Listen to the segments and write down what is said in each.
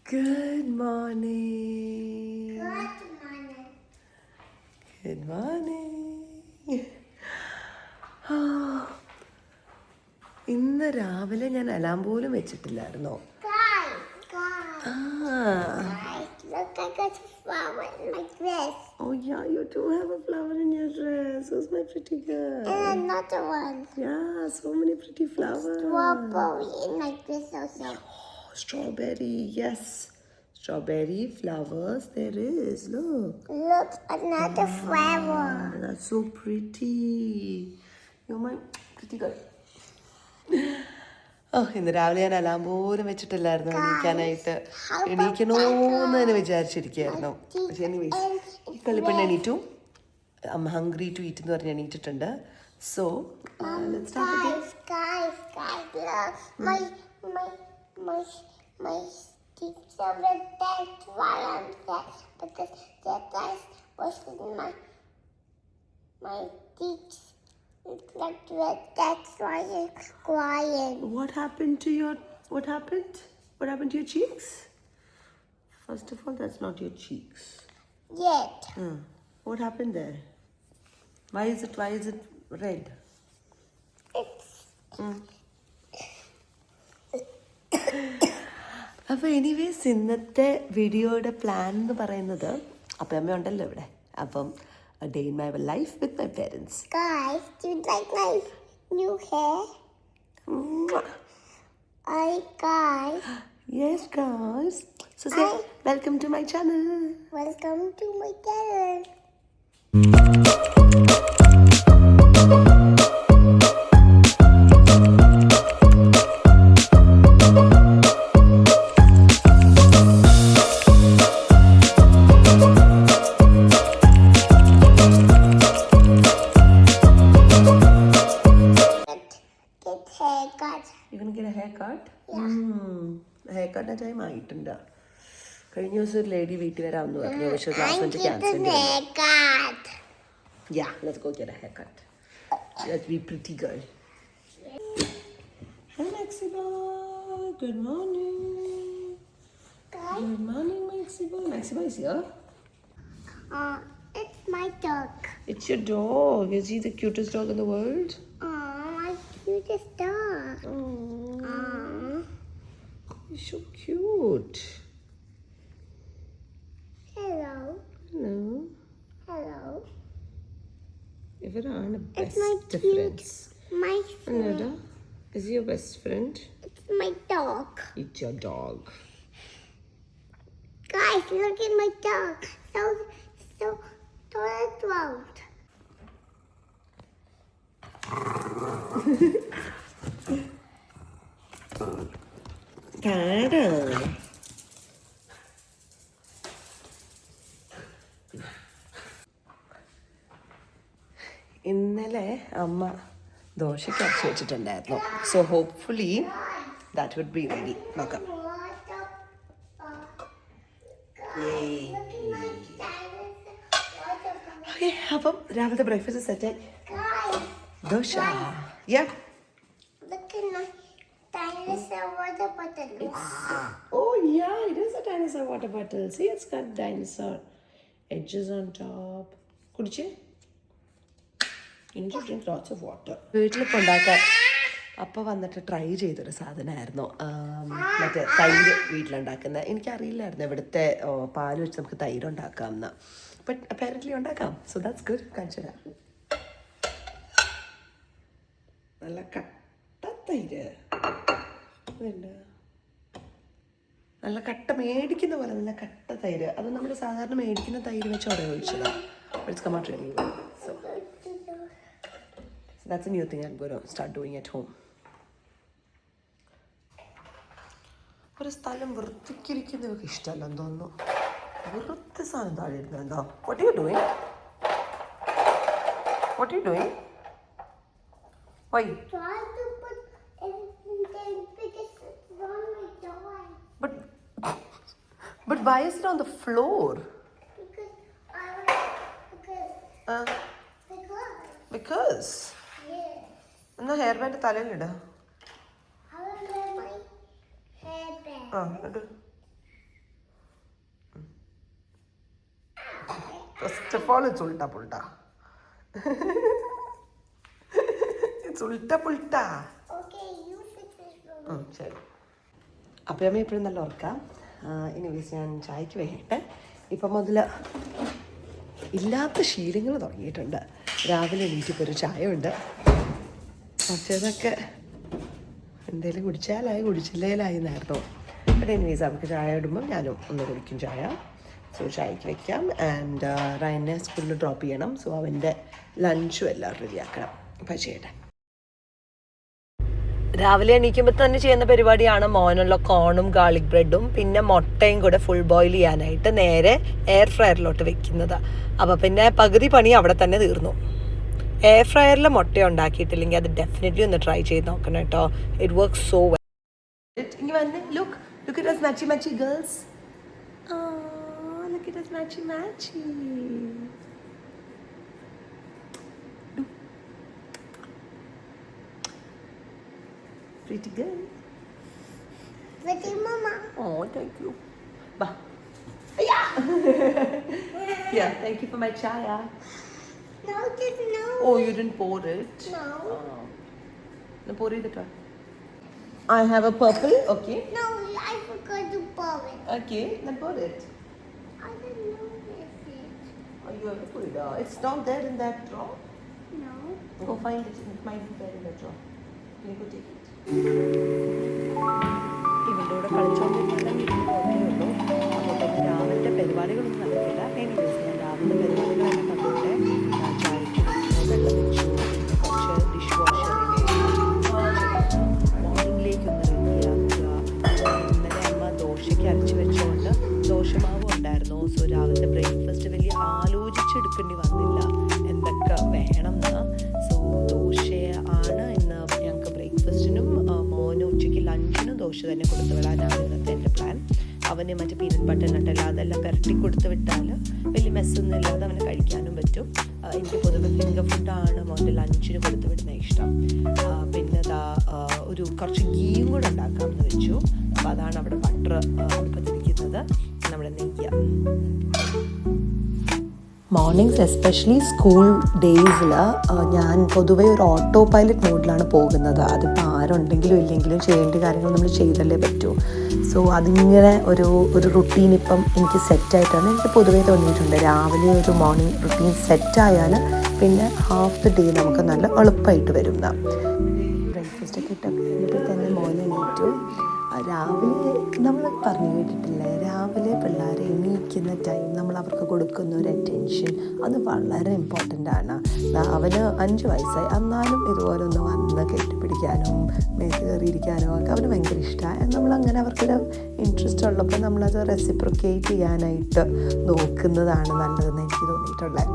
Good morning. Good morning. ഇന്ന് രാവിലെ ഞാൻ അലാം പോലും വെച്ചിട്ടില്ലായിരുന്നോ? Look, I got a flower like this. Oh yeah, you do have a flower in your dress. Who's my pretty girl? And another one. Yeah, so many pretty flowers. Strawberry and like this also. Oh, strawberry, yes. Strawberry flowers, there is. Look. Look, another flower. That's so pretty. You're my pretty girl. ഇന്ന് രാവിലെ ഞാൻ alarm പോലും വെച്ചിട്ടില്ലായിരുന്നു എണീക്കാനായിട്ട്. എണീക്കണോന്ന് തന്നെ വിചാരിച്ചിരിക്കുകയായിരുന്നു. പക്ഷെ anyways ഈ കളിപ്പെണ്ണ് എണീറ്റു. I am hungry to eat എന്ന് പറഞ്ഞ് എണീറ്റിട്ടുണ്ട്. So let's start again. My teacher was that's why I'm sad because that was my teacher. Like that's why I'm crying. What happened to your What happened to your cheeks? First of all, that's not your cheeks. Yet. What happened there? Why is it red? It's അപ്പോൾ anyways ഇന്നത്തെ വീഡിയോയുടെ plan എന്ന് പറയുന്നത് അപ്പയമ്മ ഉണ്ടല്ലോ ഇവിടെ. അപ്പം a day in my life with my parents. Guys, do you like my new hair? Hi guys. Yes guys. So say welcome to my channel. Welcome to my channel. ഹെയർകട്ടിന്റെ time ആയിട്ടുണ്ട്. കഴിഞ്ഞ ദിവസം ഒരു ലേഡി വീട്ടിൽ വരാമെന്ന് പറഞ്ഞു. പക്ഷേ class വന്നിട്ട് ക്യാൻസൽ ചെയ്തു. Yeah, let's go get a haircut. Let's be pretty girl. Hi Maxiba. Good morning. Good morning Maxiba. Maxiba is here. It's my dog. It's your dog. Is he the cutest dog in the world? My cutest dog. He's so cute. Hello. ഇവരാണ് It's my best cute. friends. My friend. Another? Is he your best friend? It's my dog. It's your dog. Guys, look at my dog. So throat. കാടാ. ഇന്നലെ അമ്മ ദോശയ്ക്ക് അരച്ച് വെച്ചിട്ടുണ്ടായിരുന്നു. So hopefully that would be ready. നോക്കാം. Okay, അപ്പം രാവിലത്തെ breakfast സെറ്റായി. Dosa. Look at my dinosaur water bottle. Oh yeah, it is a dinosaur water bottle. See, it's got dinosaur edges on top. കുടിച്ചേ. You need to drink lots of water. വീട്ടിലിപ്പോൾ ഉണ്ടാക്കാൻ അപ്പം വന്നിട്ട് try ചെയ്തൊരു സാധനമായിരുന്നു മറ്റേ തൈര് വീട്ടിലുണ്ടാക്കുന്നത്. എനിക്കറിയില്ലായിരുന്നു ഇവിടുത്തെ പാൽ വെച്ച് നമുക്ക് തൈര് ഉണ്ടാക്കാം എന്ന്. ബട്ട് അപ്പാരൻ്റ്ലി ഉണ്ടാക്കാം. So that's good. കാണിച്ചു തരാം. നല്ല കട്ട തൈര്. നല്ല കട്ട മേടിക്കുന്ന പോലെ നല്ല കട്ട തൈര്. അത് നമ്മൾ സാധാരണ മേടിക്കുന്ന തൈര് വെച്ച് ഒഴിച്ചതാണ്. It's come out really well. So that's a new thing I'm going to start doing at home. ഒരു സ്ഥലം വൃത്തിക്കിരിക്കുന്നവർക്ക് ഇഷ്ടമല്ലെന്ന് തോന്നുന്നു. വൃത്തി സാധനം താഴെ ഇരുന്നത് എന്താ? What are you doing? Why? Try to put everything because it's on my door. But why is it on the floor? Because എന്നാ hair band തലയിലിടാ. I will wear my hairband. ഇട്. ഫസ്റ്റ് ഓഫ് ഓൾ ഇറ്റ്സ് ഉൾട്ട പുൾട്ട. It's ഉൾട്ട പുൾട്ട. ശരി. അപ്പം അമ്മ എപ്പോഴും നല്ല ഓർക്കാം. ഇനി ഞാൻ ചായക്ക് വൈകിട്ട് ഇപ്പം മുതൽ ഇല്ലാത്ത ശീലങ്ങൾ തുടങ്ങിയിട്ടുണ്ട്. രാവിലെ എണീറ്റിപ്പോൾ ഒരു ചായ ഉണ്ട്. മറ്റേതൊക്കെ എന്തെങ്കിലും കുടിച്ചാലായി കുടിച്ചില്ലേലായി എന്നായിരുന്നു. ബട്ട് എനിവേസ് അവർക്ക് ചായ ഇടുമ്പം ഞാനും ഒന്ന് കുടിക്കും ചായ. സോ ചായക്ക് വെക്കാം. ആൻഡ് റയനെ സ്കൂളിൽ ഡ്രോപ്പ് ചെയ്യണം. സോ അവൻ്റെ ലഞ്ചും എല്ലാം റെഡിയാക്കണം. അപ്പം ചെയ്യട്ടെ. രാവിലെ എണീക്കുമ്പോൾ തന്നെ ചെയ്യുന്ന പരിപാടിയാണ് മോനുള്ള കോണും ഗാർലിക് ബ്രെഡും പിന്നെ മുട്ടയും കൂടെ ഫുൾ ബോയിൽ ചെയ്യാനായിട്ട് നേരെ എയർ ഫ്രയറിലോട്ട് വെക്കുന്നത്. അപ്പോൾ പിന്നെ പകുതി പണി അവിടെ തന്നെ തീർന്നു. എയർ ഫ്രയറിൽ മുട്ട ഉണ്ടാക്കിയിട്ടില്ലെങ്കിൽ അത് ഡെഫിനറ്റ്ലി ഒന്ന് ട്രൈ ചെയ്ത് നോക്കണം കേട്ടോ. It works so well. Look at us matchy girls. Oh, look at us matchy. Pretty girl. Pretty mama. Oh, thank you. Bah. Yeah. Yeah, thank you for my chaya. No, just no. Oh, you didn't pour it? No. No, pour it. I have a purple. Okay. No, I forgot to pour it. Okay, then pour it. I don't know this is. Oh, you have to put it. It's not there in that drawer. No. Go find it. It might be there in that drawer. Can you go take it? ഇവൻ്റെ കൂടെ കളിച്ചോണ്ടിരുന്നാലും ഉള്ളൂ. അപ്പോൾ പിന്നെ രാവിലത്തെ പരിപാടികളൊന്നും നടക്കില്ല. Anyways ഞാൻ രാവിലെ പരിപാടികളെല്ലാം കണ്ടിട്ട് ചായക്ക് വെള്ളം വെച്ചു. പിന്നെ കുറച്ച് ഡിഷ് വാഷറിൽ മോർണിംഗിലേക്കൊന്ന് റെഡിയാക്കുക. ഇന്നലെ അമ്മ ദോശയ്ക്ക് അരച്ച് വെച്ചുകൊണ്ട് ദോശമാവ് ഉണ്ടായിരുന്നു. സോ രാവിലത്തെ ബ്രേക്ക്ഫാസ്റ്റ് വലിയ ആലോചിച്ചെടുക്കേണ്ടി വന്നില്ല എന്തൊക്കെ വേണം എന്ന്. സോ ദോശ ആണ് ഇന്ന് ഞങ്ങൾക്ക് ബ്രേക്ക്ഫാസ്റ്റിനും മോന് ഉച്ചയ്ക്ക് ലഞ്ചിനും ദോശ തന്നെ കൊടുത്തു വിടാനാണ് ഇന്നത്തെ എൻ്റെ പ്ലാൻ. അവന് മറ്റേ പീനട്ട് ബട്ടർ നട്ടല്ല അതെല്ലാം പുരട്ടി കൊടുത്ത് വിട്ടാൽ വലിയ മെസ്സൊന്നും ഇല്ലാതെ അവന് കഴിക്കാനും പറ്റും. എനിക്ക് പൊതുവെ ഫിംഗർ ഫുഡാണ് മോൻ്റെ ലഞ്ചിന് കൊടുത്ത് വിടുന്നത് ഇഷ്ടം. പിന്നെ ഒരു കുറച്ച് ഗീയും കൂടെ ഉണ്ടാക്കാമെന്ന് വെച്ചു. അപ്പോൾ അതാണ് അവിടെ ബട്ടർ അടുപ്പത്തിരിക്കുന്നത്. നമ്മുടെ നെയ്യ് മോർണിംഗ്സ് എസ്പെഷ്യലി സ്കൂൾ ഡേയ്സിൽ ഞാൻ പൊതുവേ ഒരു ഓട്ടോ പൈലറ്റ് മോഡിലാണ് പോകുന്നത്. അതിപ്പോൾ ആരുണ്ടെങ്കിലും ഇല്ലെങ്കിലും ചെയ്യേണ്ട കാര്യങ്ങൾ നമ്മൾ ചെയ്തല്ലേ പറ്റൂ. സോ അതിങ്ങനെ ഒരു റുട്ടീൻ ഇപ്പം എനിക്ക് സെറ്റായിട്ടാണ് എനിക്ക് പൊതുവേ തോന്നിയിട്ടുണ്ട്. രാവിലെ ഒരു മോർണിംഗ് റുട്ടീൻ സെറ്റായാൽ പിന്നെ ഹാഫ് ദ ഡേ നമുക്ക് നല്ല എളുപ്പമായിട്ട് വരുന്ന ബ്രേക്ക്ഫാസ്റ്റൊക്കെ ഇട്ടപ്പോൾ തന്നെ മോനെ എണീറ്റു. രാവിലെ നമ്മൾ പറഞ്ഞു കേട്ടിട്ടില്ലേ, രാവിലെ പിള്ളേരെ എണീക്കുന്ന ടൈം നമ്മൾ അവർക്ക് കൊടുക്കുന്ന ഒരു അറ്റൻഷൻ അത് വളരെ ഇമ്പോർട്ടൻ്റ് ആണ്. അവന് 5 വയസ്സായി എന്നാലും ഇതുപോലെ ഒന്ന് വന്ന് കെട്ടിപ്പിടിക്കാനും മേത്ത് കയറിയിരിക്കാനും ഒക്കെ അവന് ഭയങ്കര ഇഷ്ടമാണ്. നമ്മളങ്ങനെ അവർക്കൊരു ഇൻട്രസ്റ്റ് ഉള്ളപ്പോൾ നമ്മളത് റെസിപ്രിക്കേറ്റ് ചെയ്യാനായിട്ട് നോക്കുന്നതാണ് നല്ലതെന്ന് എനിക്ക് തോന്നിയിട്ടുള്ളത്.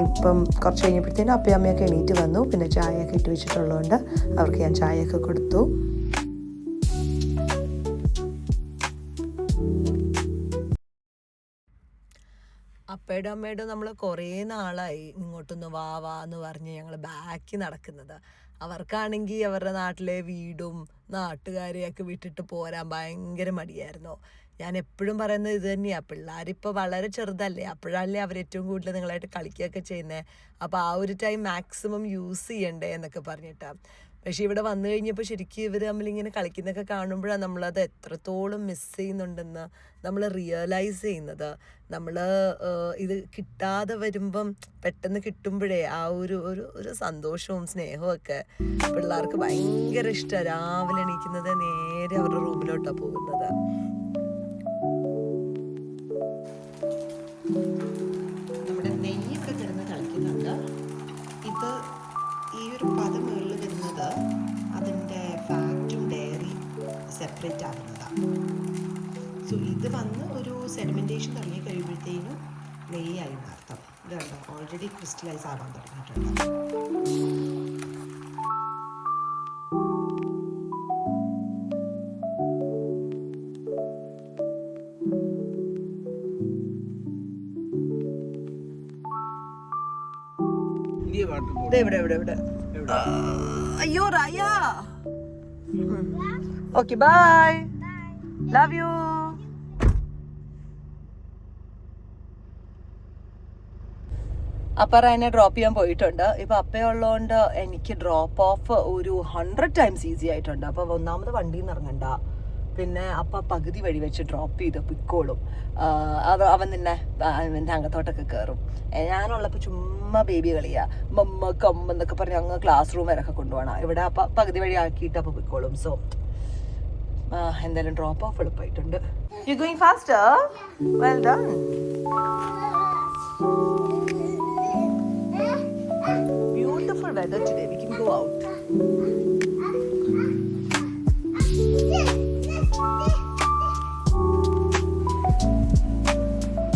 ഇപ്പം കുറച്ച് കഴിഞ്ഞപ്പോഴത്തേനും അപ്പയും അമ്മയൊക്കെ എണീറ്റ് വന്നു. പിന്നെ ചായയൊക്കെ ഇട്ട് വെച്ചിട്ടുള്ളതുകൊണ്ട് അവർക്ക് ഞാൻ ചായയൊക്കെ കൊടുത്തു. അപ്പയുടെ അമ്മയുടെ നമ്മൾ കുറേ നാളായി ഇങ്ങോട്ടൊന്ന് വാ എന്ന് പറഞ്ഞ് ഞങ്ങൾ ബാക്കി നടക്കുന്നത്. അവർക്കാണെങ്കിൽ അവരുടെ നാട്ടിലെ വീടും നാട്ടുകാരെയൊക്കെ വിട്ടിട്ട് പോരാൻ ഭയങ്കര മടിയായിരുന്നു. ഞാൻ എപ്പോഴും പറയുന്നത് ഇത് തന്നെയാണ്, പിള്ളേരിപ്പോൾ വളരെ ചെറുതല്ലേ, അപ്പോഴല്ലേ അവർ ഏറ്റവും കൂടുതൽ നിങ്ങളായിട്ട് കളിക്കുകയൊക്കെ ചെയ്യുന്നത്. അപ്പോൾ ആ ഒരു ടൈം മാക്സിമം യൂസ് ചെയ്യണ്ടേ എന്നൊക്കെ പറഞ്ഞിട്ടാണ്. പക്ഷേ ഇവിടെ വന്നു കഴിഞ്ഞപ്പോൾ ശരിക്കും ഇവർ തമ്മിലിങ്ങനെ കളിക്കുന്നതൊക്കെ കാണുമ്പോഴാണ് നമ്മളത് എത്രത്തോളം മിസ് ചെയ്യുന്നുണ്ടെന്ന് നമ്മൾ റിയലൈസ് ചെയ്യുന്നത്. നമ്മൾ ഇത് കിട്ടാതെ വരുമ്പം പെട്ടെന്ന് കിട്ടുമ്പോഴേ ആ ഒരു സന്തോഷവും സ്നേഹവും ഒക്കെ പിള്ളേർക്ക് ഭയങ്കര ഇഷ്ടമാണ്. രാവിലെ എണീക്കുന്നത് നേരെ അവരുടെ റൂമിലോട്ടാണ് പോകുന്നത്. നമ്മുടെ നെയ്യൊക്കെ കിടന്ന് കളിക്കുന്നുണ്ട്. ഇത് ഈ ഒരു പദം മുകളിൽ വരുന്നത് അതിൻ്റെ ഫാറ്റും ഡയറി സെപ്പറേറ്റ് ആകുന്നതാണ്. സോ ഇത് വന്ന് ഒരു സെഡിമെൻറ്റേഷൻ തുടങ്ങി കഴിയുമ്പോഴത്തേനും നെയ്യായി മാറും. ഇതുണ്ട് ഓൾറെഡി ക്രിസ്റ്റലൈസ് ആവാൻ തുടങ്ങിയിട്ടുണ്ട്. ഇവിടെ അയ്യോ Raya. Okay bye, love you. അപ്പറ എന്നെ ഡ്രോപ്പ് ചെയ്യാൻ പോയിട്ടുണ്ട്. ഇപ്പം അപ്പയുള്ളതുകൊണ്ട് എനിക്ക് ഡ്രോപ്പ് ഓഫ് ഒരു 100 ടൈംസ് ഈസി ആയിട്ടുണ്ട്. അപ്പോൾ ഒന്നാമത് വണ്ടിയിൽ നിന്ന് ഇറങ്ങണ്ട, പിന്നെ അപ്പ പകുതി വഴി വെച്ച് ഡ്രോപ്പ് ചെയ്ത് പിക്കോളും. അത് അവൻ നിന്നെ എൻ്റെ അകത്തോട്ടൊക്കെ കയറും. ഞാനുള്ളപ്പോൾ ചുമ്മാ ബേബി കളിയാ, മമ്മ കമ്മ എന്നൊക്കെ പറഞ്ഞ് അങ്ങ് ക്ലാസ് റൂം വരെയൊക്കെ കൊണ്ടുപോകണം. ഇവിടെ അപ്പം പകുതി വഴി ആക്കിയിട്ട് അപ്പോൾ പിക്കോളും. സോ എന്തായാലും ഡ്രോപ്പ് ഓഫ് എളുപ്പമായിട്ടുണ്ട്. You going faster? Well done. Beautiful weather today. We can go out.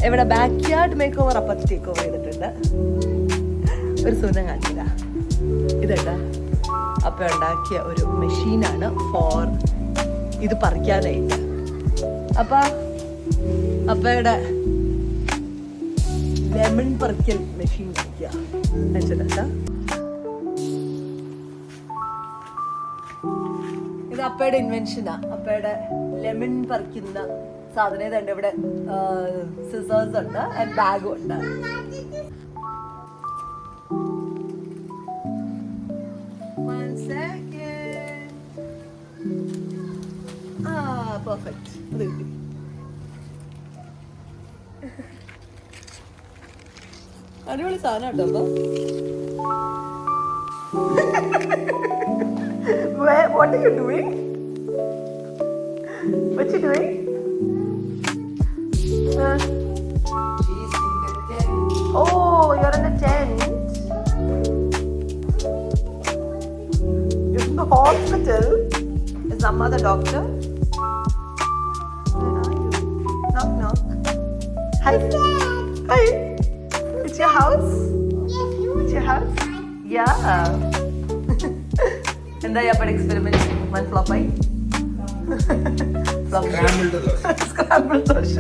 ഇവിടെ ബാക്ക് യാർഡ് മേക്ക് ഓവർ അപ്പത്ത് ടേക്ക് ഓവർ ചെയ്തിട്ടുണ്ട്. ഒരു സുഖം കാണിച്ചില്ല. ഇതേട്ടാ അപ്പ ഉണ്ടാക്കിയ ഒരു മെഷീനാണ് ഫോർ ഇത് പറിക്കാനായിട്ട്. അപ്പയുടെ ലെമൺ പറിക്കൽ മെഷീൻ വെക്കുക. ഇത് അപ്പയുടെ ഇൻവെൻഷനാ. അപ്പയുടെ ലെമൺ പറിക്കുന്ന സാധനം ഇതുണ്ട്. ഇവിടെ സിസേഴ്സ് ഉണ്ട്, ബാഗും ഉണ്ട്. പെർഫെക്റ്റ്. അത് കിട്ടി. അടിപൊളി സാധനം കേട്ടോ. What are you doing? What you doing? Oh, you're in a tent. You're in the hospital. Is Amma the doctor? Where are you? Knock, knock. Hi. Hi. It's your house? Yes, you. It's your house? Yeah. എന്തായി അപ്പോൾ experiment? One ഫ്ലോപ്പായി. Scramble dosa.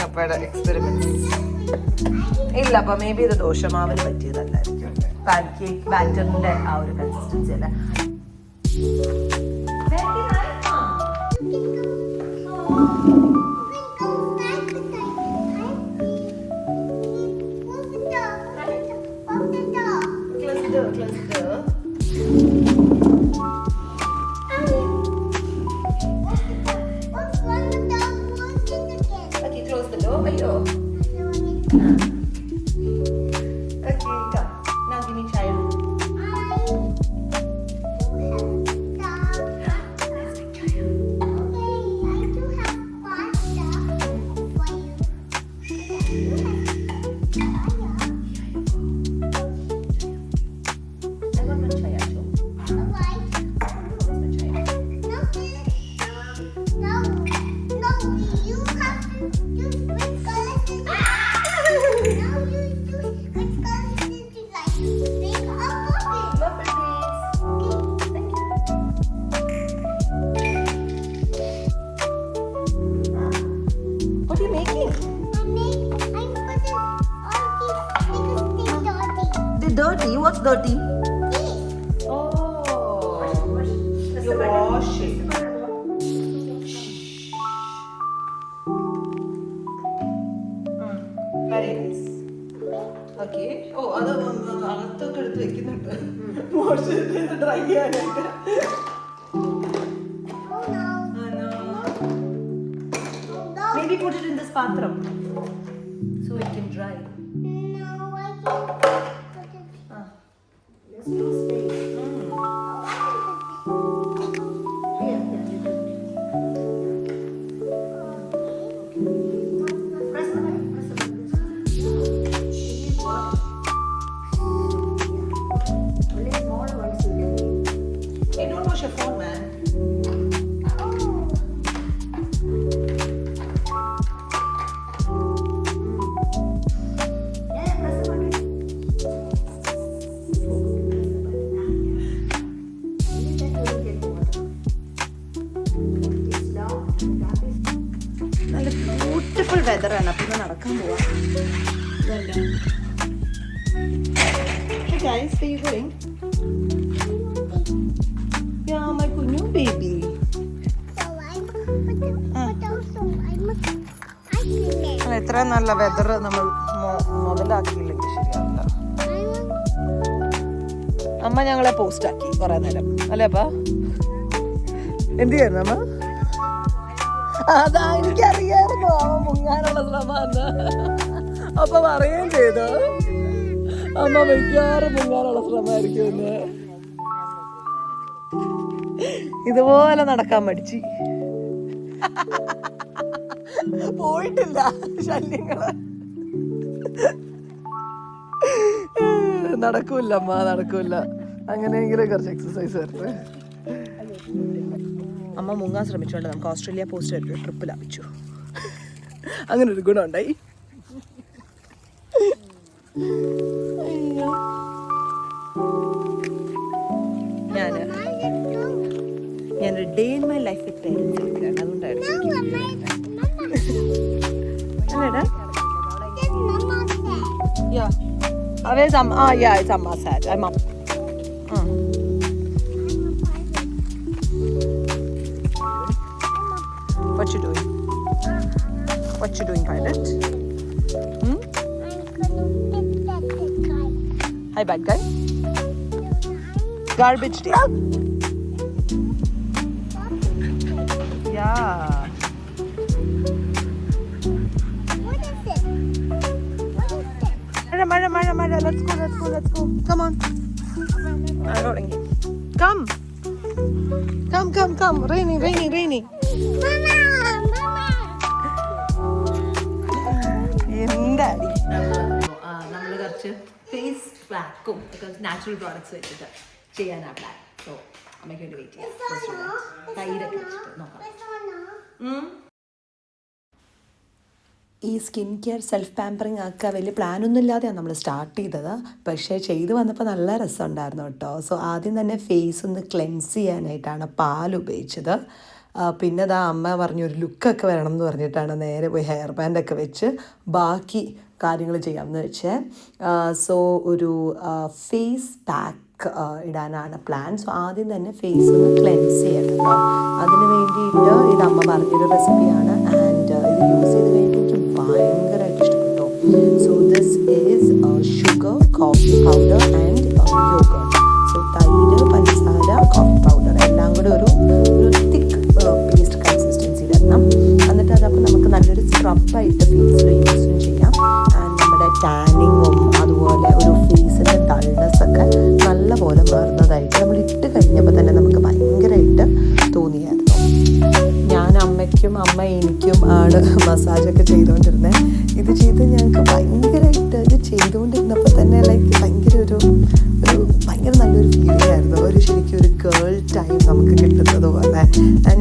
അപ്പയുടെ experiment ഇല്ല. അപ്പൊ may be ഇത് ദോശമാവിന് പറ്റിയതല്ലായിരിക്കും. Pan cake ബാറ്ററിന്റെ ആ ഒരു consistency അല്ല. Dirty? What's dirty? Oh, you wash it. Very nice. Okay. Oh, അത് അകത്തൊക്കെ എടുത്ത് വെക്കുന്നുണ്ട്. വാഷ് ചെയ്ത് ഡ്രൈ ചെയ്യാനായിട്ട്. Maybe put it in this patram so it can dry. No, I can't. There's no space. Press the button. Press the button. Only small ones you can eat. Hey, don't wash your phone, man. Beautiful weather ആണ്. അപ്പം നടക്കാൻ പോവാം. Hey guys, where you going? Yeah, my kunyu baby. So but also I'm a ഇത്ര നല്ല weather നമ്മൾ മുതലാക്കിയില്ലെങ്കിൽ ശരിയാവില്ല. അമ്മ ഞങ്ങളെ പോസ്റ്റ് ആക്കി കുറെ നേരം അല്ലേ അപ്പ? എന്ത് ചെയ്യായിരുന്നു അമ്മ? അതാ എനിക്കറിയായിരുന്നു അമ്മ മുങ്ങാനുള്ള ശ്രമന്ന്. അപ്പൊ പറയുകയും ചെയ്തു അമ്മ മിക്കവാറും മുങ്ങാനുള്ള ശ്രമമായിരിക്കുമെന്ന്. ഇതുപോലെ നടക്കാൻ പഠിച്ചു. പോയിട്ടില്ല ശല്യങ്ങള്. നടക്കൂല അമ്മ, നടക്കൂല. അങ്ങനെയെങ്കിലും കുറച്ച് എക്സസൈസ് വരട്ടെ. അമ്മ മുങ്ങാൻ ശ്രമിച്ചുകൊണ്ട് നമുക്ക് ഓസ്ട്രേലിയ പോസ്റ്റ് ഒരു ട്രിപ്പ് ലഭിച്ചു. അങ്ങനെ ഒരു ഗുണം ഉണ്ടായി. ഞാനൊരു ഡേ ഇൻ മൈ ലൈഫ് അതുകൊണ്ടായിരുന്നു. അല്ലേടാ? Yeah. Where's Amma? Yeah, it's Amma's hat. I'm up. What you doing? What you doing, Pilot? I'm gonna pick that guy. Hi, bad guy. Garbage day. Yeah. Mara, let's go. Come on. Come. Rainy. Mama. എന്താടി? നമ്മൾ കുറച്ച് face പാക്കും natural products വെച്ചിട്ട് ചെയ്യാനാണ് plan. So അമ്മയ്ക്ക് വേണ്ടി wait ചെയ്യാം. തൈരൊക്കെ വെച്ചിട്ട് നോക്കാം. ഈ സ്കിൻ കെയർ സെൽഫ് പാമ്പറിങ് ആക്കുക വലിയ പ്ലാനൊന്നും ഇല്ലാതെയാണ് നമ്മൾ സ്റ്റാർട്ട് ചെയ്തത്. പക്ഷേ ചെയ്ത് വന്നപ്പോൾ നല്ല രസമുണ്ടായിരുന്നു കേട്ടോ. സോ ആദ്യം തന്നെ ഫേസ് ഒന്ന് ക്ലെൻസ് ചെയ്യാനായിട്ടാണ് പാൽ ഉപയോഗിച്ചത്. പിന്നെ അതാ അമ്മ പറഞ്ഞു ഒരു ലുക്കൊക്കെ വരണം എന്ന് പറഞ്ഞിട്ടാണ് നേരെ പോയി ഹെയർ ബാൻഡൊക്കെ വെച്ച് ബാക്കി കാര്യങ്ങൾ ചെയ്യാമെന്ന് വെച്ചേ. സോ ഒരു ഫേസ് പാക്ക് ഇടാനാണ് പ്ലാൻ. സോ ആദ്യം തന്നെ ഫേസ് ഒന്ന് ക്ലെൻസ് ചെയ്യണം കേട്ടോ. അതിന് വേണ്ടിയിട്ട് ഇത് അമ്മ പറഞ്ഞൊരു റെസിപ്പിയാണ്. ആൻഡ് ഇത് യൂസ് ചെയ്ത് കഴിഞ്ഞിട്ട് എനിക്ക് ഭയങ്കരമായിട്ട് ഇഷ്ടപ്പെട്ടു. So this is sugar, coffee powder and yoghurt. So തൈര്, പഞ്ചസാര, കോഫി പൗഡർ എല്ലാം കൂടെ ഒരു തിക്ക് പേസ്റ്റ് കൺസിസ്റ്റൻസി വരണം. എന്നിട്ട് അതപ്പോൾ നമുക്ക് നല്ലൊരു സ്ക്രബായിട്ട് ഫേസിൽ യൂസും ചെയ്യാം. ആൻഡ് നമ്മുടെ ടാനിങ്ങും അതുപോലെ ഒരു ഫേസിൻ്റെ ഡൾനെസ്സൊക്കെ നല്ലപോലെ മാറുന്നതായിട്ട് നമ്മൾ ഇട്ട് കഴിഞ്ഞപ്പോൾ തന്നെ നമുക്ക് ഭയങ്കരമായിട്ട് തോന്നിയായിരുന്നു. ഞാൻ അമ്മയ്ക്കും അമ്മ എനിക്കും ആണ് മസാജൊക്കെ ചെയ്തുകൊണ്ടിരുന്നത്. ഇത് ചെയ്ത് ഞങ്ങൾക്ക് ഭയങ്കരമായിട്ട് ഇത് ചെയ്തുകൊണ്ടിരുന്നപ്പോൾ തന്നെ ലൈക്ക് ഭയങ്കര നല്ലൊരു ഫീലിംഗ് ആയിരുന്നു. ശരിക്കും ഒരു ഗേൾ ടൈം നമുക്ക് കിട്ടുന്നത് പോലെ.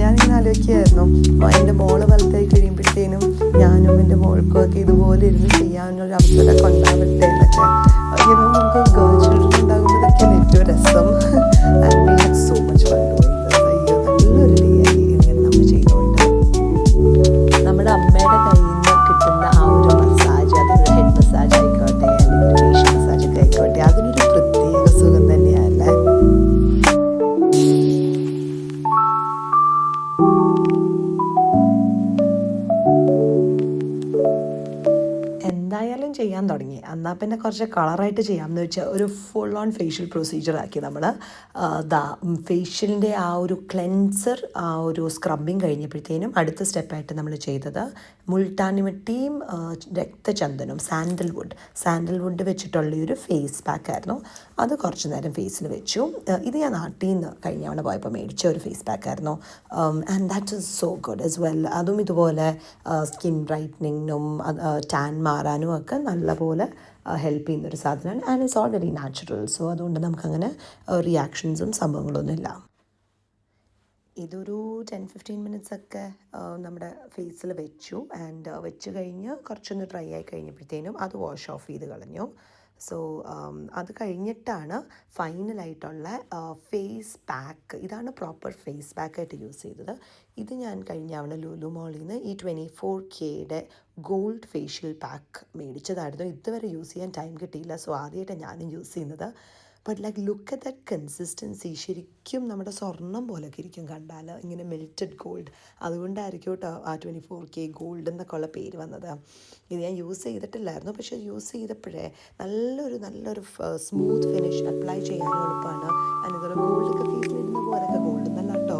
ഞാനിങ്ങനെ ആലോചിക്കുകയായിരുന്നു എൻ്റെ മോള് വലുതായി കഴിയുമ്പോഴത്തേനും ഞാനും എൻ്റെ മോൾക്കും ഒക്കെ ഇതുപോലെ ഇരുന്ന് ചെയ്യാനൊരു അവസരമൊക്കെ ഉണ്ടാവട്ടെ എന്നൊക്കെ. ഇങ്ങനെ നമുക്ക് ഗേൾ ചിൽഡ്രൻ ഉണ്ടാകുമ്പോഴൊക്കെയാണ് ഏറ്റവും രസം. And we had so much fun doing this. നല്ലൊരു ഡേ ആയി ഇങ്ങനെ നമ്മൾ ചെയ്തുകൊണ്ട്. നമ്മുടെ അമ്മയുടെ കയ്യിൽ നിന്ന് കിട്ടുന്ന ആ ഒരു മസാജ്, അതൊരു ഹെഡ് മസാജ് ആയിക്കോട്ടെ അല്ലെങ്കിൽ ഫേഷ്യൽ മസാജൊക്കെ ആയിക്കോട്ടെ, അതിനൊരു പ്രത്യേക സുഖം തന്നെയല്ലേ. എന്തായാലും ചെയ്യാൻ തുടങ്ങി. എന്നാൽ പിന്നെ കുറച്ച് കളറായിട്ട് ചെയ്യാമെന്ന് വെച്ചാൽ ഒരു ഫുൾ ഓൺ ഫേഷ്യൽ പ്രൊസീജിയർ ആക്കി നമ്മൾ. ഫേഷ്യലിൻ്റെ ആ ഒരു ക്ലെൻസർ, ആ ഒരു സ്ക്രബിങ് കഴിഞ്ഞപ്പോഴത്തേനും അടുത്ത സ്റ്റെപ്പായിട്ട് നമ്മൾ ചെയ്തത് മുൾട്ടാനിമിട്ടിയും രക്തചന്ദനവും സാൻഡൽവുഡ് വെച്ചിട്ടുള്ള ഒരു ഫേസ് പാക്കായിരുന്നു. അത് കുറച്ച് നേരം ഫേസിൽ വെച്ചു. ഇത് ഞാൻ നാട്ടിൽ നിന്ന് കഴിഞ്ഞ തവണ പോയപ്പോൾ മേടിച്ച ഒരു ഫേസ് പാക്കായിരുന്നു. And that is so good as well. അതും ഇതുപോലെ സ്കിൻ ബ്രൈറ്റനിങ്ങിനും ടാൻ മാറാനും ഒക്കെ നല്ലപോലെ ഹെൽപ്പ് ചെയ്യുന്നൊരു സാധനമാണ്. And it's already natural. So അതുകൊണ്ട് നമുക്കങ്ങനെ റിയാക്ഷൻസും സംഭവങ്ങളൊന്നുമില്ല. ഇതൊരു 10-15 മിനിറ്റ്സ് ഒക്കെ നമ്മുടെ ഫേസിൽ വെച്ചു. ആൻഡ് വെച്ച് കഴിഞ്ഞ് കുറച്ചൊന്ന് ഡ്രൈ ആയി കഴിഞ്ഞപ്പോഴത്തേനും അത് വാഷ് ഓഫ് ചെയ്ത് കളഞ്ഞു. സോ അത് കഴിഞ്ഞിട്ടാണ് ഫൈനലായിട്ടുള്ള ഫേസ് പാക്ക്. ഇതാണ് പ്രോപ്പർ ഫേസ് പാക്കായിട്ട് യൂസ് ചെയ്തത്. ഇത് ഞാൻ കഴിഞ്ഞ തവണ ലുലു മോളിൽ നിന്ന് ഈ 24Kയുടെ ഗോൾഡ് ഫേഷ്യൽ പാക്ക് മേടിച്ചതായിരുന്നു. ഇതുവരെ യൂസ് ചെയ്യാൻ ടൈം കിട്ടിയില്ല. സോ ആദ്യമായിട്ട് ഞാനും യൂസ് ചെയ്യുന്നത്. But like look at that consistency. ശരിക്കും നമ്മുടെ സ്വർണം പോലെയൊക്കെ ഇരിക്കും കണ്ടാൽ, ഇങ്ങനെ മെൽറ്റഡ് ഗോൾഡ്. അതുകൊണ്ടായിരിക്കും കേട്ടോ ആ 24K ഗോൾഡ് എന്നൊക്കെ ഉള്ള പേര് വന്നത്. ഇത് ഞാൻ യൂസ് ചെയ്തിട്ടില്ലായിരുന്നു, പക്ഷേ യൂസ് ചെയ്തപ്പോഴേ നല്ലൊരു സ്മൂത്ത് ഫിനിഷ്, അപ്ലൈ ചെയ്യാനും എളുപ്പമാണ്. അതിനൊരു ഗോൾഡൊക്കെ ഫീസിലിടുന്ന പോലൊക്കെ, ഗോൾഡ് എന്നല്ല കേട്ടോ,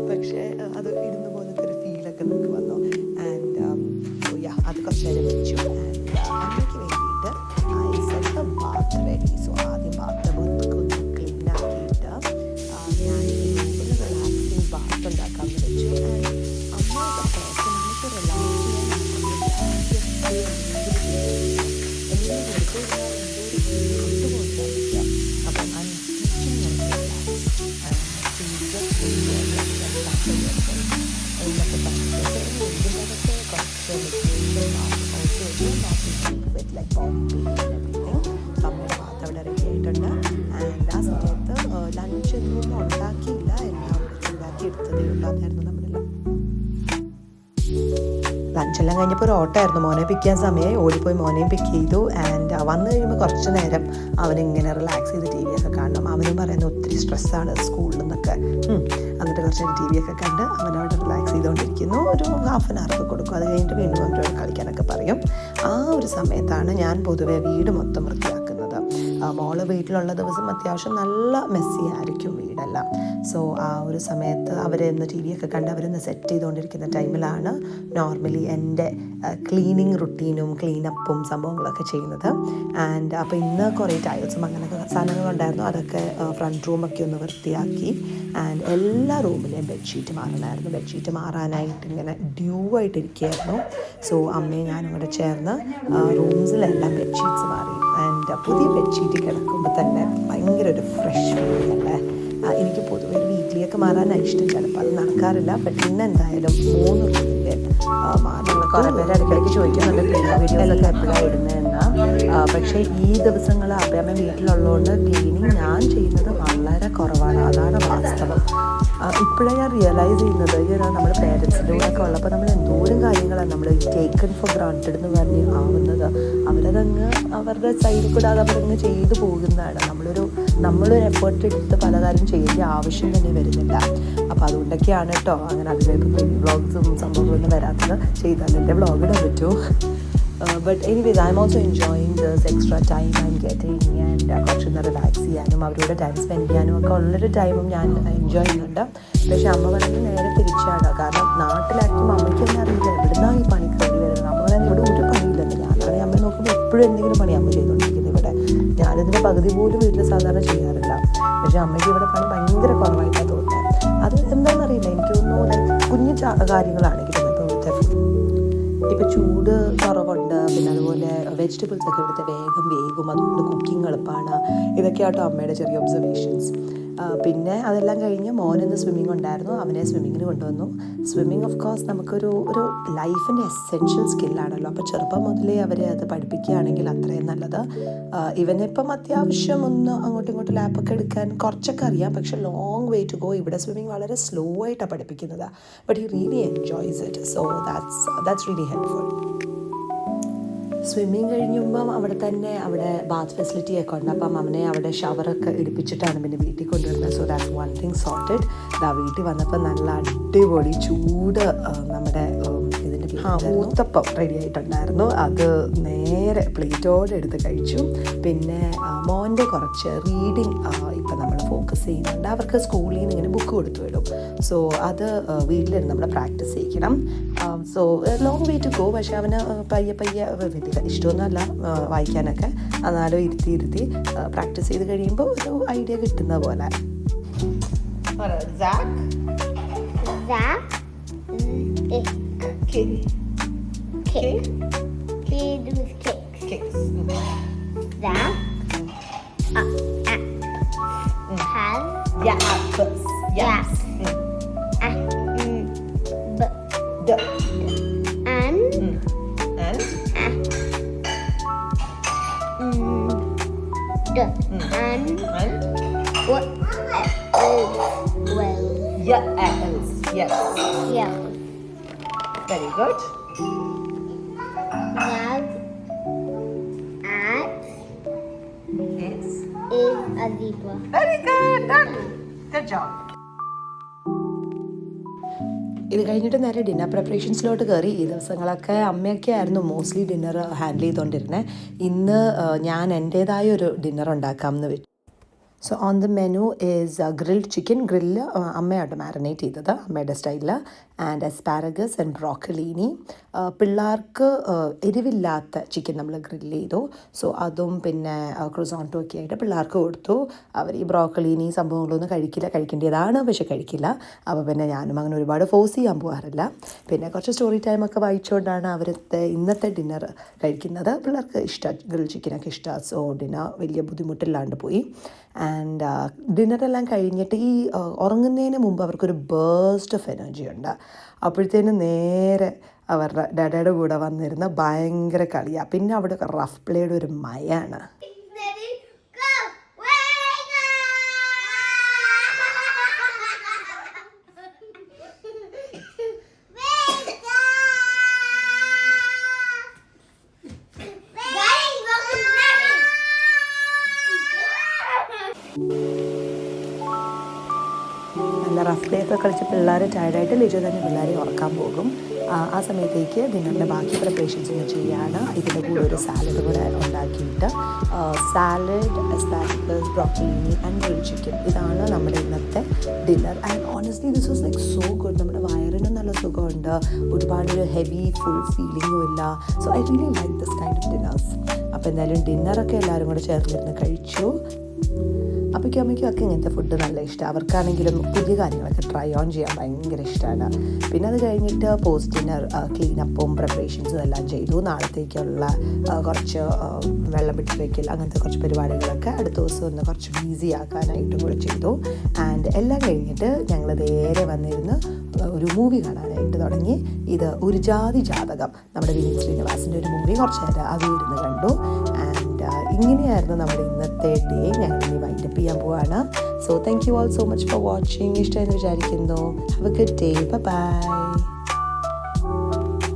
പക്ഷേ അത് ഇടുന്ന പോലത്തെ ഒരു ഫീലൊക്കെ നമുക്ക് വന്നു. ആൻഡ് അത് കുറച്ച് നേരം വെച്ചു. അമ്മയ്ക്ക് വേണ്ടിയിട്ട് ബാത്ത് റെഡി. സോ ആദ്യം ബാത്ത് ഒന്ന് ക്ലീൻ ആക്കിയിട്ട് ഞാൻ ഒരു റിലാക്സിങ് ബാത്ത് ഉണ്ടാക്കാമെന്ന് വെച്ചു. ആൻഡ് അമ്മയുടെ പേഴ്സണാലിറ്റി റിലാക്സ് ചെയ്യാൻ അപ്പം ഐ ടീച്ചിങ് എന്നൊക്കെ പറഞ്ഞിട്ട് ഇതിനകത്ത് കുറച്ച് വിത്ത് ലൈക്ക് ബോംബെ അമ്മയുടെ ഭാഗത്ത് അവിടെ റെഡി ആയിട്ടുണ്ട്. ആൻഡ് ആ സമയത്ത് ലഞ്ചൊന്നും ഉണ്ടാക്കിയില്ല, എല്ലാം ചൂടാക്കി എടുത്തതേ ഉള്ളൂ. അതായിരുന്നു നമ്മുടെ ലഞ്ചെല്ലാം കഴിഞ്ഞപ്പോൾ ഒരു ഓട്ടമായിരുന്നു. മോനെ പിക്ക് ചെയ്യാൻ സമയമായി, ഓടിപ്പോയി മോനെയും പിക്ക് ചെയ്തു. ആൻഡ് വന്നു കഴിയുമ്പോൾ കുറച്ച് നേരം അവനിങ്ങനെ റിലാക്സ് ചെയ്ത് ടി വിയൊക്കെ കാണണം. അവനും പറയുന്നത് ഒത്തിരി സ്ട്രെസ്സാണ് സ്കൂളിൽ നിന്നൊക്കെ. എന്നിട്ട് കുറച്ച് നേരം ടി വിയൊക്കെ കണ്ട് അവനവിടെ റിലാക്സ് ചെയ്തുകൊണ്ടിരിക്കുന്നു. ഒരു ഹാഫ് ആൻ അവറൊക്കെ കൊടുക്കും. അത് കഴിഞ്ഞിട്ട് വീണ്ടും അവരോട് കളിക്കാനൊക്കെ പറയും. ആ ഒരു സമയത്താണ് ഞാൻ പൊതുവെ വീട് മൊത്തം വൃത്തിയാക്കുന്നത്. മോള് വീട്ടിലുള്ള ദിവസം അത്യാവശ്യം നല്ല മെസ്സി ആയിരിക്കും വീടെല്ലാം. സോ ആ ഒരു സമയത്ത് അവരൊന്ന് ടി വിയൊക്കെ കണ്ട് അവരൊന്ന് സെറ്റ് ചെയ്തുകൊണ്ടിരിക്കുന്ന ടൈമിലാണ് നോർമലി എൻ്റെ ക്ലീനിങ് റുട്ടീനും ക്ലീനപ്പും സംഭവങ്ങളൊക്കെ ചെയ്യുന്നത്. ആൻഡ് അപ്പോൾ ഇന്ന് കുറേ ടൈൽസും അങ്ങനെയൊക്കെ സാധനങ്ങളുണ്ടായിരുന്നു. അതൊക്കെ ഫ്രണ്ട് റൂമൊക്കെ ഒന്ന് വൃത്തിയാക്കി. ആൻഡ് എല്ലാ റൂമിലെയും ബെഡ്ഷീറ്റ് മാറണമായിരുന്നു. ബെഡ്ഷീറ്റ് മാറാനായിട്ട് ഇങ്ങനെ ഡ്യൂ ആയിട്ടിരിക്കുകയായിരുന്നു. സോ അമ്മയും ഞാനും കൂടെ ചേർന്ന് റൂംസിലെല്ലാം ബെഡ്ഷീറ്റ്സ് മാറി. ആൻഡ് പുതിയ ബെഡ്ഷീറ്റ് കിടക്കുമ്പോൾ തന്നെ ഭയങ്കര ഒരു ഫ്രഷ് ഫീലിംഗ് അല്ലേ. എനിക്ക് പൊതുവെ വീട്ടിലേക്ക് മാറാനാണ് ഇഷ്ടം. ചിലപ്പോൾ അത് നടക്കാറില്ല. ബട്ട് ഇന്ന് എന്തായാലും 3 റൂമിൻ്റെ മാറുന്നത്. കുറേ പേര് ഇടയ്ക്കിടയ്ക്ക് ചോദിക്കുന്നുണ്ട് ക്ലീനിങ് വീഡിയോസൊക്കെ എപ്പോഴാണ് ഇടുന്നതെന്ന്. പക്ഷേ ഈ ദിവസങ്ങൾ അമ്മ വീട്ടിലുള്ളതുകൊണ്ട് ക്ലീനിങ് ഞാൻ ചെയ്യുന്നത് വളരെ കുറവാണ്. അതാണ് വാസ്തവം. ഇപ്പോഴാണ് ഞാൻ റിയലൈസ് ചെയ്യുന്നത്, നമ്മൾ പേരൻസിൻ്റെ കൂടെ ഒക്കെ ഉള്ളപ്പോൾ നമ്മൾ എന്തോരം കാര്യങ്ങളാണ് നമ്മൾ ടേക്കൺ ഫോർ ഗ്രാൻറ്റഡ് എന്ന് പറഞ്ഞ് ആവുന്നത്. അവരതങ്ങ് അവരുടെ സൈഡിൽ കൂടെ അവരങ്ങ് ചെയ്തു പോകുന്നതാണ്. നമ്മളൊരു എഫേർട്ട് എടുത്ത് പല കാര്യം ചെയ്യേണ്ട ആവശ്യം തന്നെ വരുന്നില്ല. അപ്പോൾ അതുകൊണ്ടൊക്കെയാണ് കേട്ടോ അങ്ങനെ അതിലേക്ക് വ്ളോഗ്സും സംഭവങ്ങളൊന്നും വരാത്തത്. ചെയ്താൽ എൻ്റെ വ്ളോഗ് ഇടാൻ പറ്റുമോ? But anyways, I'm also enjoying this extra time I'm getting. And കുറച്ചൊന്ന് റിലാക്സ് ചെയ്യാനും അവരോട് ടൈം സ്പെൻഡ് ചെയ്യാനും ഒക്കെ ഉള്ളൊരു ടൈമും ഞാൻ എൻജോയ് ചെയ്യുന്നുണ്ട്. പക്ഷേ അമ്മ പറയുന്നത് നേരെ തിരിച്ചാണ്. കാരണം നാട്ടിലായിരിക്കും അമ്മയ്ക്കൊന്നും അറിയില്ല എവിടുന്നാണ് ഈ പണി കയറി വരുന്നത്. അമ്മ പറയുന്നത് ഇവിടെ ഒരു പണിയില്ലെന്ന്. ഞാനാണെങ്കിൽ അമ്മയെ നോക്കുമ്പോൾ എപ്പോഴും എന്തെങ്കിലും പണി അമ്മ ചെയ്തുകൊണ്ടിരിക്കുന്നത് ഇവിടെ. ഞാനിതിൻ്റെ പകുതി പോലും വീട്ടിൽ സാധാരണ ചെയ്യാറില്ല. പക്ഷേ അമ്മയ്ക്ക് ഇവിടെ പണി ഭയങ്കര കുറവായിട്ടാണ് തോന്നുന്നത്. അത് എന്താണെന്നറിയില്ല. എനിക്ക് തോന്നുന്നു കുഞ്ഞു കാര്യങ്ങളാണെങ്കിലും ഇപ്പോൾ ചൂട് കുറവുണ്ട്. പിന്നെ അതുപോലെ വെജിറ്റബിൾസൊക്കെ ഇവിടുത്തെ വേഗം അതുകൊണ്ട് കുക്കിംഗ് എളുപ്പമാണ്. ഇതൊക്കെയാട്ടോ അമ്മയുടെ ചെറിയ ഒബ്സർവേഷൻസ്. പിന്നെ അതെല്ലാം കഴിഞ്ഞ് മോനിന്ന് സ്വിമ്മിങ് ഉണ്ടായിരുന്നു. അവനെ സ്വിമ്മിങ്ങിന് കൊണ്ടുവന്നു. സ്വിമ്മിങ് ഓഫ് കോഴ്സ് നമുക്കൊരു ലൈഫിൻ്റെ എസെൻഷ്യൽ സ്കില്ലാണല്ലോ. അപ്പോൾ ചെറുപ്പം മുതലേ അവരെ അത് പഠിപ്പിക്കുകയാണെങ്കിൽ അത്രയും നല്ലത്. ഇവനിപ്പം അത്യാവശ്യം ഒന്ന് അങ്ങോട്ടും ഇങ്ങോട്ടും ലാപ്പൊക്കെ എടുക്കാൻ കുറച്ചൊക്കെ അറിയാം. പക്ഷേ ലോങ് വേ ടു ഗോ. ഇവിടെ സ്വിമ്മിങ് വളരെ സ്ലോ ആയിട്ടാണ് പഠിപ്പിക്കുന്നത്. But he really enjoys it. So that's really helpful. Swimming കഴിയുമ്പം അവിടെ ബാത്ത് ഫെസിലിറ്റി ഒക്കെ ഉണ്ട്. അപ്പം അവനെ അവിടെ ഷവറൊക്കെ എടുപ്പിച്ചിട്ടാണ് പിന്നെ വീട്ടിൽ കൊണ്ടുവരുന്നത്. So that's one thing sorted. വീട്ടിൽ വന്നപ്പോൾ നല്ല അടിപൊളി ചൂട് നമ്മുടെ ഇതിൻ്റെ ഊത്തപ്പം റെഡി ആയിട്ടുണ്ടായിരുന്നു. അത് നേരെ പ്ലേറ്റോടെ എടുത്ത് കഴിച്ചു. പിന്നെ മോൻ്റെ കുറച്ച് റീഡിങ് ഇപ്പം നമ്മൾ ഫോക്കസ് ചെയ്യുന്നുണ്ട്. അവർക്ക് സ്കൂളിൽ നിന്ന് ഇങ്ങനെ ബുക്ക് കൊടുത്തു വിടും. സോ അത് വീട്ടിലിരുന്ന് നമ്മൾ പ്രാക്ടീസ് ചെയ്യിക്കണം. So long way to go. പക്ഷേ അവന് പയ്യെ വലിയ ഇഷ്ടമൊന്നുമല്ല വായിക്കാനൊക്കെ. എന്നാലും ഇരുത്തി പ്രാക്ടീസ് ചെയ്ത് കഴിയുമ്പോൾ ഒരു ഐഡിയ കിട്ടുന്ന പോലെ. And what else? Well, yeah, else. Yes. yeah. Very good. Now, at Yes. is a a zebra. Very good, good job. ഇത് കഴിഞ്ഞിട്ട് നേരെ ഡിന്നർ പ്രിപ്പറേഷൻസിലോട്ട് കയറി. ഈ ദിവസങ്ങളൊക്കെ അമ്മയൊക്കെ ആയിരുന്നു മോസ്റ്റ്ലി ഡിന്നർ ഹാൻഡിൽ ചെയ്തുകൊണ്ടിരുന്നത്. ഇന്ന് ഞാൻ എൻ്റേതായ ഒരു ഡിന്നർ ഉണ്ടാക്കാമെന്ന് വെച്ചു. So on the menu is grilled chicken. Grill അമ്മയാണ് മാരിനേറ്റ് ചെയ്തത് അമ്മയുടെ സ്റ്റൈലിൽ. And asparagus and broccolini. പിള്ളേർക്ക് എരിവില്ലാത്ത ചിക്കൻ നമ്മൾ ഗ്രില്ല് ചെയ്തു. സോ അതും പിന്നെ ക്രുസോണ്ടോ ഒക്കെ ആയിട്ട് പിള്ളേർക്ക് കൊടുത്തു. അവർ ഈ ബ്രോക്കലീനി സംഭവങ്ങളൊന്നും കഴിക്കേണ്ടതാണ്, പക്ഷെ കഴിക്കില്ല. അപ്പോൾ പിന്നെ ഞാനും അങ്ങനെ ഒരുപാട് ഫോഴ്സ് ചെയ്യാൻ പോകാറില്ല. പിന്നെ കുറച്ച് സ്റ്റോറി ടൈമൊക്കെ വായിച്ചുകൊണ്ടാണ് അവരത്തെ ഇന്നത്തെ ഡിന്നർ കഴിക്കുന്നത്. പിള്ളേർക്ക് ഇഷ്ടമാണ്, ഗ്രിൽ ചിക്കനൊക്കെ ഇഷ്ടമാണ്. സോ ഡിന്നർ വലിയ ബുദ്ധിമുട്ടില്ലാണ്ട് പോയി. ആൻഡ് ഡിന്നറെല്ലാം കഴിഞ്ഞിട്ട് ഈ ഉറങ്ങുന്നതിന് മുമ്പ് അവർക്കൊരു ബേസ്റ്റ് ഓഫ് എനർജി ഉണ്ട്. അപ്പോഴത്തേനും നേരെ അവരുടെ ഡാഡയുടെ കൂടെ വന്നിരുന്ന ഭയങ്കര കളിയാണ്. പിന്നെ അവിടെ റഫ് പ്ലേയുടെ ഒരു മയാണ്. Ready, go! Wake നല്ല റഫ് പ്ലേ ഒക്കെ കളിച്ച് പിള്ളേർ ടയർഡായിട്ട് ലിജോ തന്നെ പിള്ളേരെ ഉറക്കാൻ പോകും. ആ സമയത്തേക്ക് ഡിന്നറിൻ്റെ ബാക്കി പ്രിപ്പറേഷൻസ് ഒന്ന് ചെയ്യുകയാണ്. ഇതിൻ്റെ കൂടെ ഒരു സാലഡ് കൂടെ ഉണ്ടാക്കിയിട്ട് salad, asparagus, broccoli and grill chicken, ഇതാണ് നമ്മുടെ ഇന്നത്തെ dinner. And honestly this was like so good. നമ്മുടെ വയറിനും നല്ല സുഖമുണ്ട്, ഒരുപാട് ഹെവി ഫുൾ ഫീലിംഗും ഇല്ല. So I really like this kind of dinners. അപ്പോൾ എന്തായാലും ഡിന്നറൊക്കെ എല്ലാവരും കൂടെ ചേർന്നിരുന്ന് കഴിച്ചു. അപ്പോഴേക്കും അമ്മയ്ക്കും ഒക്കെ ഇങ്ങനത്തെ ഫുഡ് നല്ല ഇഷ്ടമാണ്. അവർക്കാണെങ്കിലും പുതിയ കാര്യങ്ങളൊക്കെ ട്രൈ ഓൺ ചെയ്യാൻ ഭയങ്കര ഇഷ്ടമാണ്. പിന്നെ അത് കഴിഞ്ഞിട്ട് പോസ്റ്റ് ഡിന്നർ ക്ലീനപ്പും പ്രിപ്പറേഷൻസും എല്ലാം ചെയ്തു. നാളത്തേക്കുള്ള കുറച്ച് വെള്ളം പിടിച്ച് വയ്ക്കൽ, അങ്ങനത്തെ കുറച്ച് പരിപാടികളൊക്കെ അടുത്ത ദിവസം ഒന്ന് കുറച്ച് ഈസി ആക്കാനായിട്ടും കൂടെ ചെയ്തു. ആൻഡ് എല്ലാം കഴിഞ്ഞിട്ട് ഞങ്ങൾ നേരെ വന്നിരുന്ന് ഒരു മൂവി കാണാനായിട്ട് തുടങ്ങി. ഇത് ഒരു ജാതി ജാതകം, നമ്മുടെ വിനീത് ശ്രീനിവാസിൻ്റെ ഒരു മൂവി. കുറച്ച് നേരം അത് ഇരുന്ന് കണ്ടു. ആൻഡ് ഇങ്ങനെയായിരുന്നു നമ്മുടെ ഇന്നത്തെ ഡേ. ഞങ്ങൾ ഇനി വൈൻഡപ്പ് ചെയ്യാൻ പോവാണ്. So thank you all so much for watching. ഇഷ്ടമെന്ന് വിചാരിക്കുന്നു. Have a good day. By.